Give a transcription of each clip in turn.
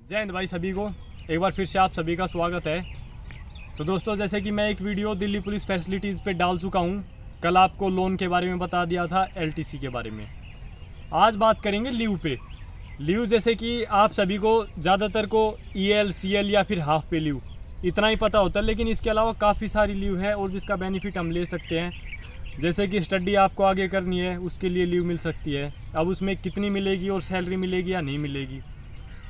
जय हिंद भाई सभी को, एक बार फिर से आप सभी का स्वागत है। तो दोस्तों, जैसे कि मैं एक वीडियो दिल्ली पुलिस फैसिलिटीज़ पे डाल चुका हूँ। कल आपको लोन के बारे में बता दिया था, एलटीसी के बारे में। आज बात करेंगे लीव पे। लीव जैसे कि आप सभी को ज़्यादातर को ईएल, सीएल या फिर हाफ पे लीव इतना ही पता होता है, लेकिन इसके अलावा काफ़ी सारी लीव है और जिसका बेनिफिट हम ले सकते हैं। जैसे कि स्टडी आपको आगे करनी है, उसके लिए लीव मिल सकती है। अब उसमें कितनी मिलेगी और सैलरी मिलेगी या नहीं मिलेगी,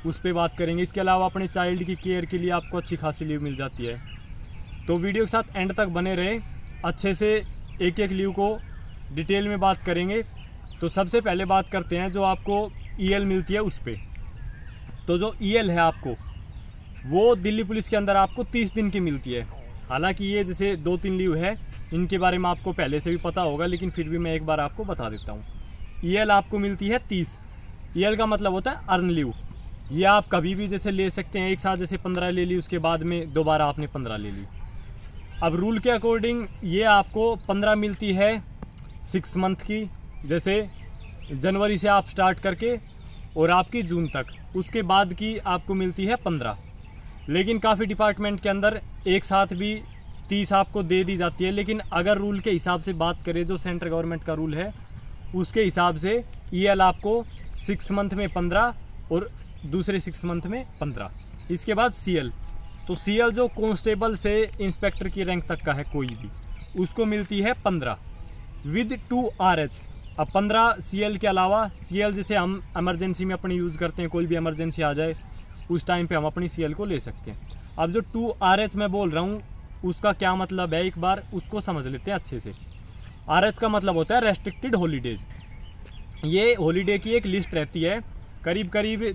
उस पर बात करेंगे। इसके अलावा अपने चाइल्ड की केयर के लिए आपको अच्छी खासी लीव मिल जाती है। तो वीडियो के साथ एंड तक बने रहे, अच्छे से एक एक लीव को डिटेल में बात करेंगे। तो सबसे पहले बात करते हैं जो आपको ईएल मिलती है उस पर। तो जो ईएल है आपको, वो दिल्ली पुलिस के अंदर आपको 30 दिन की मिलती है। हालांकि ये जैसे 2-3 लीव है, इनके बारे में आपको पहले से भी पता होगा, लेकिन फिर भी मैं एक बार आपको बता देता हूँ। ईएल आपको मिलती है 30। ईएल का मतलब होता है अर्न लीव। ये आप कभी भी जैसे ले सकते हैं, एक साथ जैसे 15 ले ली, उसके बाद में दोबारा आपने 15 ले ली। अब रूल के अकॉर्डिंग ये आपको 15 मिलती है 6 मंथ की, जैसे जनवरी से आप स्टार्ट करके और आपकी जून तक, उसके बाद की आपको मिलती है 15। लेकिन काफ़ी डिपार्टमेंट के अंदर एक साथ भी 30 आपको दे दी जाती है। लेकिन अगर रूल के हिसाब से बात करें, जो सेंट्रल गवर्नमेंट का रूल है उसके हिसाब से ईएल आपको 6 मंथ में 15 और दूसरे 6 मंथ में 15। इसके बाद सीएल, तो सीएल जो कांस्टेबल से इंस्पेक्टर की रैंक तक का है कोई भी, उसको मिलती है 15 विद 2 RH। अब 15 सीएल के अलावा, सीएल जैसे हम इमरजेंसी में अपनी यूज़ करते हैं, कोई भी इमरजेंसी आ जाए उस टाइम पे हम अपनी सीएल को ले सकते हैं। अब जो 2 RH मैं बोल रहा हूँ उसका क्या मतलब है, एक बार उसको समझ लेते हैं अच्छे से। RH का मतलब होता है रेस्ट्रिक्टेड हॉलीडेज। ये हॉलीडे की एक लिस्ट रहती है, करीब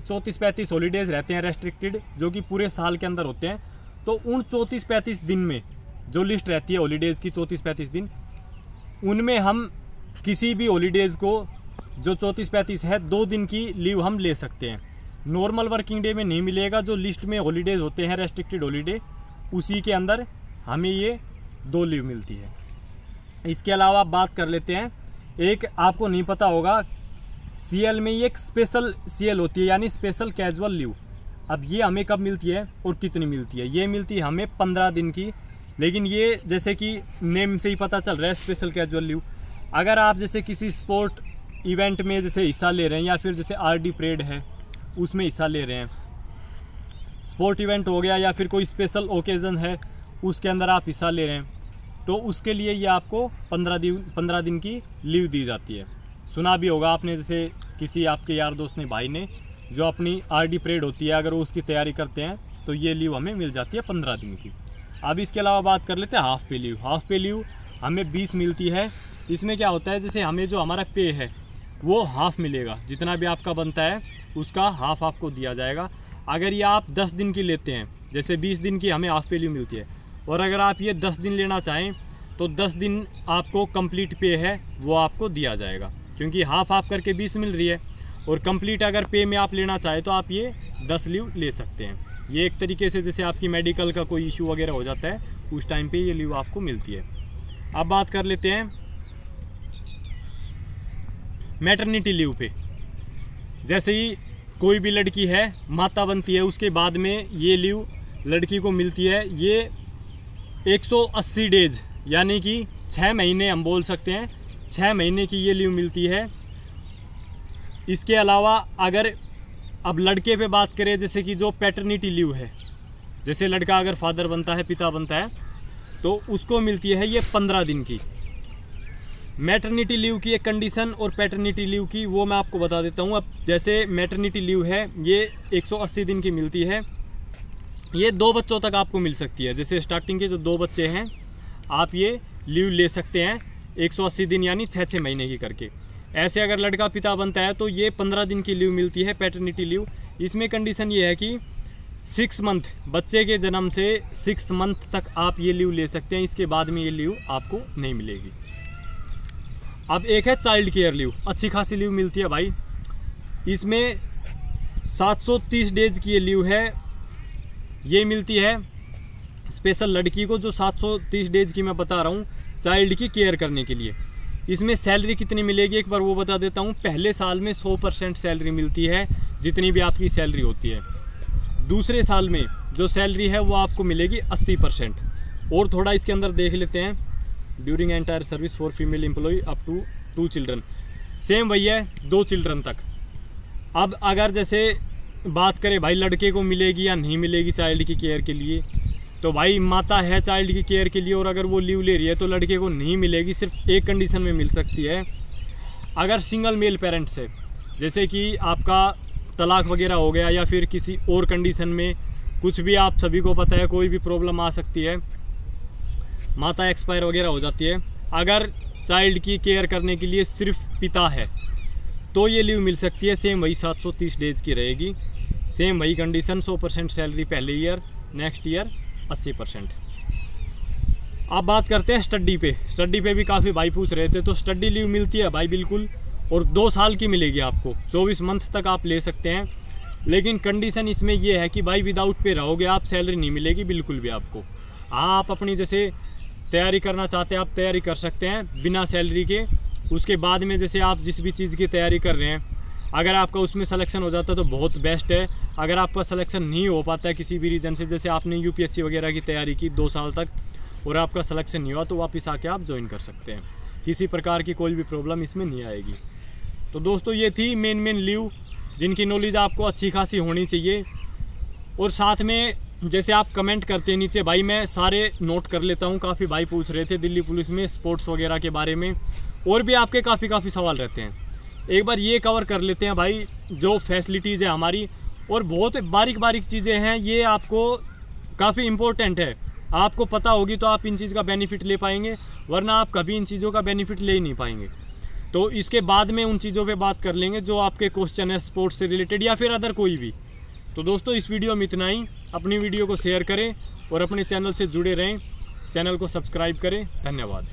34-35 हॉलीडेज रहते हैं रेस्ट्रिक्टेड, जो कि पूरे साल के अंदर होते हैं। तो उन 34-35 दिन में जो लिस्ट रहती है हॉलीडेज की, 34-35 दिन, उनमें हम किसी भी हॉलीडेज को, जो 34-35 है, 2 दिन की लीव हम ले सकते हैं। नॉर्मल वर्किंग डे में नहीं मिलेगा। जो लिस्ट में हॉलीडेज होते हैं रेस्ट्रिक्टेड हॉलीडे, उसी के अंदर हमें ये 2 लीव मिलती है। इसके अलावा बात कर लेते हैं, एक आपको नहीं पता होगा, सीएल में ये एक स्पेशल सीएल होती है, यानी स्पेशल कैजुअल लीव। अब ये हमें कब मिलती है और कितनी मिलती है? ये मिलती है हमें 15 दिन की। लेकिन ये जैसे कि नेम से ही पता चल रहा है, स्पेशल कैजुअल लीव। अगर आप जैसे किसी स्पोर्ट इवेंट में जैसे हिस्सा ले रहे हैं, या फिर जैसे आरडी परेड है उसमें हिस्सा ले रहे हैं, स्पोर्ट इवेंट हो गया, या फिर कोई स्पेशल ओकेज़न है उसके अंदर आप हिस्सा ले रहे हैं, तो उसके लिए ये आपको 15 दिन की लीव दी जाती है। सुना भी होगा आपने, जैसे किसी आपके यार दोस्त ने, भाई ने, जो अपनी आरडी परेड होती है, अगर वो उसकी तैयारी करते हैं तो ये लीव हमें मिल जाती है 15 दिन की। अब इसके अलावा बात कर लेते हैं हाफ पे लीव। हाफ पे लीव हमें 20 मिलती है। इसमें क्या होता है, जैसे हमें जो हमारा पे है वो हाफ मिलेगा, जितना भी आपका बनता है उसका हाफ आपको दिया जाएगा। अगर ये आप 10 दिन की लेते हैं, जैसे 20 दिन की हमें हाफ पे लीव मिलती है, और अगर आप ये 10 दिन लेना चाहें तो 10 दिन आपको कंप्लीट पे है वो आपको दिया जाएगा, क्योंकि हाफ हाफ करके 20 मिल रही है। और कंप्लीट अगर पे में आप लेना चाहें तो आप ये 10 लीव ले सकते हैं। ये एक तरीके से जैसे आपकी मेडिकल का कोई इशू वगैरह हो जाता है, उस टाइम पे ये लीव आपको मिलती है। अब बात कर लेते हैं मैटरनिटी लीव पे। जैसे ही कोई भी लड़की है, माता बनती है, उसके बाद में ये लीव लड़की को मिलती है। ये 180 डेज यानी कि 6 महीने हम बोल सकते हैं, 6 महीने की ये लीव मिलती है। इसके अलावा अगर अब लड़के पे बात करें, जैसे कि जो पैटर्निटी लीव है, जैसे लड़का अगर फादर बनता है, पिता बनता है, तो उसको मिलती है ये 15 दिन की। मैटरनिटी लीव की एक कंडीशन और पैटर्निटी लीव की, वो मैं आपको बता देता हूँ। अब जैसे मैटरनिटी लीव है, ये 180 दिन की मिलती है। ये 2 बच्चों तक आपको मिल सकती है। जैसे स्टार्टिंग के जो 2 बच्चे हैं, आप ये लीव ले सकते हैं 180 दिन यानी 6-6 महीने की करके। ऐसे अगर लड़का पिता बनता है तो ये 15 दिन की लीव मिलती है, पैटर्निटी लीव। इसमें कंडीशन ये है कि 6 मंथ, बच्चे के जन्म से 6 मंथ तक आप ये लीव ले सकते हैं। इसके बाद में ये लीव आपको नहीं मिलेगी। अब एक है चाइल्ड केयर लीव, अच्छी खासी लीव मिलती है भाई। इसमें 730 डेज की ये लीव है। ये मिलती है स्पेशल लड़की को, जो 730 डेज की मैं बता रहा हूँ, चाइल्ड की केयर करने के लिए। इसमें सैलरी कितनी मिलेगी एक बार वो बता देता हूँ। पहले साल में 100% सैलरी मिलती है, जितनी भी आपकी सैलरी होती है। दूसरे साल में जो सैलरी है वो आपको मिलेगी 80%। और थोड़ा इसके अंदर देख लेते हैं, during entire service for female employ up to 2 children, same वही है 2 चिल्ड्रन तक। अब अगर जैसे बात करें भाई लड़के को मिलेगी या नहीं मिलेगी चाइल्ड की केयर के लिए, तो भाई माता है चाइल्ड की केयर के लिए और अगर वो लीव ले रही है तो लड़के को नहीं मिलेगी। सिर्फ एक कंडीशन में मिल सकती है, अगर सिंगल मेल पेरेंट्स है, जैसे कि आपका तलाक वगैरह हो गया या फिर किसी और कंडीशन में कुछ भी, आप सभी को पता है कोई भी प्रॉब्लम आ सकती है, माता एक्सपायर वगैरह हो जाती है। अगर चाइल्ड की केयर करने के लिए सिर्फ पिता है तो ये लीव मिल सकती है। सेम वही 730 डेज की रहेगी, सेम वही कंडीशन, 100% सैलरी पहले ईयर, नेक्स्ट ईयर 80%। अब बात करते हैं स्टडी पे। स्टडी पे भी काफ़ी भाई पूछ रहे थे, तो स्टडी लीव मिलती है भाई बिल्कुल, और 2 साल की मिलेगी आपको, 24 मंथ तक आप ले सकते हैं। लेकिन कंडीशन इसमें यह है कि भाई विदाउट पे रहोगे आप, सैलरी नहीं मिलेगी बिल्कुल भी आपको। हाँ, आप अपनी जैसे तैयारी करना चाहते हैं आप तैयारी कर सकते हैं बिना सैलरी के। उसके बाद में जैसे आप जिस भी चीज़ की तैयारी कर रहे हैं, अगर आपका उसमें सिलेक्शन हो जाता है तो बहुत बेस्ट है। अगर आपका सिलेक्शन नहीं हो पाता है किसी भी रीज़न से, जैसे आपने यूपीएससी वगैरह की तैयारी की 2 साल तक और आपका सिलेक्शन नहीं हुआ, तो वापस आके आप ज्वाइन कर सकते हैं। किसी प्रकार की कोई भी प्रॉब्लम इसमें नहीं आएगी। तो दोस्तों ये थी मेन लीव जिनकी नॉलेज आपको अच्छी खासी होनी चाहिए। और साथ में जैसे आप कमेंट करते हैं नीचे, भाई मैं सारे नोट कर लेता हूँ। काफ़ी भाई पूछ रहे थे दिल्ली पुलिस में स्पोर्ट्स वगैरह के बारे में, और भी आपके काफ़ी सवाल रहते हैं। एक बार ये कवर कर लेते हैं भाई, जो फैसिलिटीज़ है हमारी, और बहुत बारीक चीज़ें हैं, ये आपको काफ़ी इम्पोर्टेंट है। आपको पता होगी तो आप इन चीज़ का बेनिफिट ले पाएंगे, वरना आप कभी इन चीज़ों का बेनिफिट ले ही नहीं पाएंगे। तो इसके बाद में उन चीज़ों पे बात कर लेंगे जो आपके क्वेश्चन है स्पोर्ट्स से रिलेटेड या फिर अदर कोई भी। तो दोस्तों इस वीडियो में इतना ही। अपनी वीडियो को शेयर करें और अपने चैनल से जुड़े रहें, चैनल को सब्सक्राइब करें। धन्यवाद।